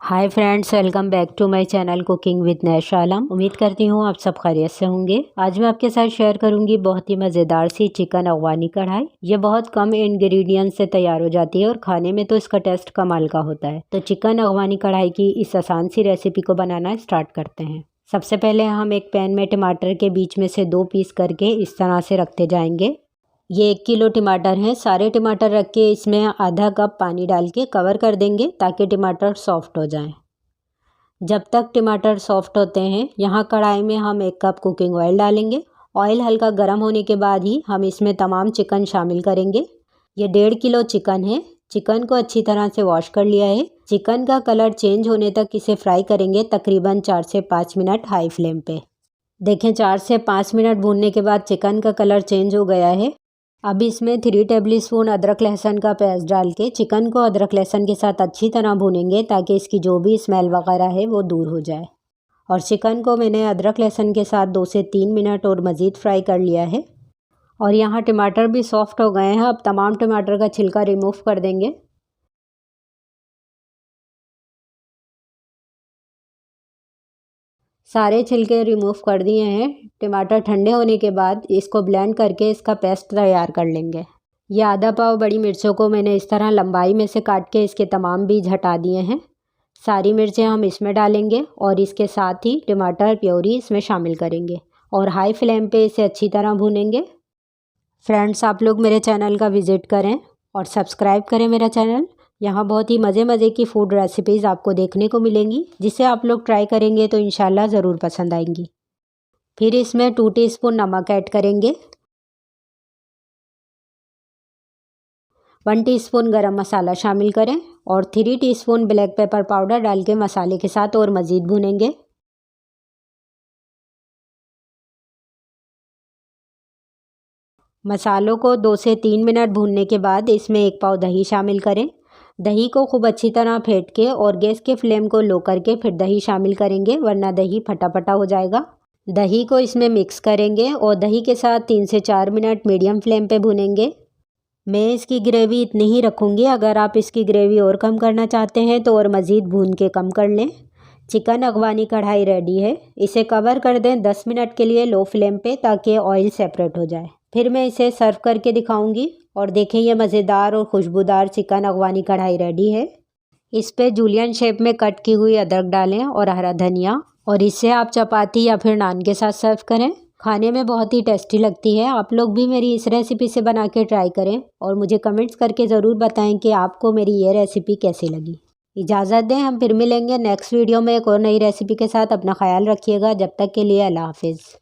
Hi friends, welcome back to my channel cooking with Naisha Alam. उम्मीद करती हूँ आप सब खैरियत से होंगे। आज मैं आपके साथ शेयर करूंगी बहुत ही मज़ेदार सी चिकन अफगानी कढ़ाई। ये बहुत कम इंग्रेडिएंट से तैयार हो जाती है और खाने में तो इसका टेस्ट कमाल का होता है। तो चिकन अफगानी कढ़ाई की इस आसान सी रेसिपी को बनाना स्टार्ट करते हैं। सबसे पहले हम एक पैन में टमाटर के बीच में से 2 पीस करके इस तरह से रखते जाएंगे। ये 1 किलो टमाटर हैं। सारे टमाटर रख के इसमें आधा कप पानी डाल के कवर कर देंगे ताकि टमाटर सॉफ्ट हो जाएं। जब तक टमाटर सॉफ्ट होते हैं, यहाँ कढ़ाई में हम 1 कप कुकिंग ऑयल डालेंगे। ऑयल हल्का गर्म होने के बाद ही हम इसमें तमाम चिकन शामिल करेंगे। ये 1.5 किलो चिकन है। चिकन को अच्छी तरह से वॉश कर लिया है। चिकन का कलर चेंज होने तक इसे फ्राई करेंगे, तकरीबन 4 से 5 मिनट हाई फ्लेम पे। देखें, 4 से 5 मिनट भूनने के बाद चिकन का कलर चेंज हो गया है। अब इसमें 3 टेबलस्पून अदरक लहसुन का पेस्ट डाल के चिकन को अदरक लहसुन के साथ अच्छी तरह भूनेंगे ताकि इसकी जो भी स्मेल वगैरह है वो दूर हो जाए। और चिकन को मैंने अदरक लहसुन के साथ 2 से 3 मिनट और मज़ीद फ्राई कर लिया है। और यहाँ टमाटर भी सॉफ्ट हो गए हैं। अब तमाम टमाटर का छिलका रिमूव कर देंगे। सारे छिलके रिमूव कर दिए हैं। टमाटर ठंडे होने के बाद इसको ब्लेंड करके इसका पेस्ट तैयार कर लेंगे। ये आधा पाव बड़ी मिर्चों को मैंने इस तरह लंबाई में से काट के इसके तमाम बीज हटा दिए हैं। सारी मिर्चें हम इसमें डालेंगे और इसके साथ ही टमाटर प्योरी इसमें शामिल करेंगे और हाई फ्लेम पे इसे अच्छी तरह भूनेंगे। फ्रेंड्स, आप लोग मेरे चैनल का विज़िट करें और सब्सक्राइब करें मेरा चैनल। यहाँ बहुत ही मज़े की फ़ूड रेसिपीज़ आपको देखने को मिलेंगी, जिसे आप लोग ट्राई करेंगे तो इंशाल्लाह ज़रूर पसंद आएंगी। फिर इसमें 2 टीस्पून नमक ऐड करेंगे, 1 टीस्पून गरम मसाला शामिल करें और 3 टीस्पून ब्लैक पेपर पाउडर डाल के मसाले के साथ और मज़ीद भूनेंगे। मसालों को 2 से 3 मिनट भूनने के बाद इसमें 1 पाव दही शामिल करें। दही को खूब अच्छी तरह फेंट के और गैस के फ्लेम को लो करके फिर दही शामिल करेंगे, वरना दही फटाफटा हो जाएगा। दही को इसमें मिक्स करेंगे और दही के साथ 3 से 4 मिनट मीडियम फ्लेम पे भूनेंगे। मैं इसकी ग्रेवी इतनी ही रखूँगी। अगर आप इसकी ग्रेवी और कम करना चाहते हैं तो और मज़ीद भून के कम कर लें। चिकन अफगानी कढ़ाई रेडी है। इसे कवर कर दें 10 मिनट के लिए लो फ्लेम पे ताकि ऑयल सेपरेट हो जाए। फिर मैं इसे सर्व करके दिखाऊंगी। और देखें, ये मज़ेदार और खुशबूदार चिकन अफगानी कढ़ाई रेडी है। इस पे जूलियन शेप में कट की हुई अदरक डालें और हरा धनिया, और इससे आप चपाती या फिर नान के साथ सर्व करें। खाने में बहुत ही टेस्टी लगती है। आप लोग भी मेरी इस रेसिपी से बना के ट्राई करें और मुझे कमेंट्स करके ज़रूर बताएं कि आपको मेरी ये रेसिपी कैसी लगी। इजाज़त दें, हम फिर मिलेंगे नेक्स्ट वीडियो में एक और नई रेसिपी के साथ। अपना ख्याल रखिएगा। जब तक के लिए अल्लाह हाफिज़।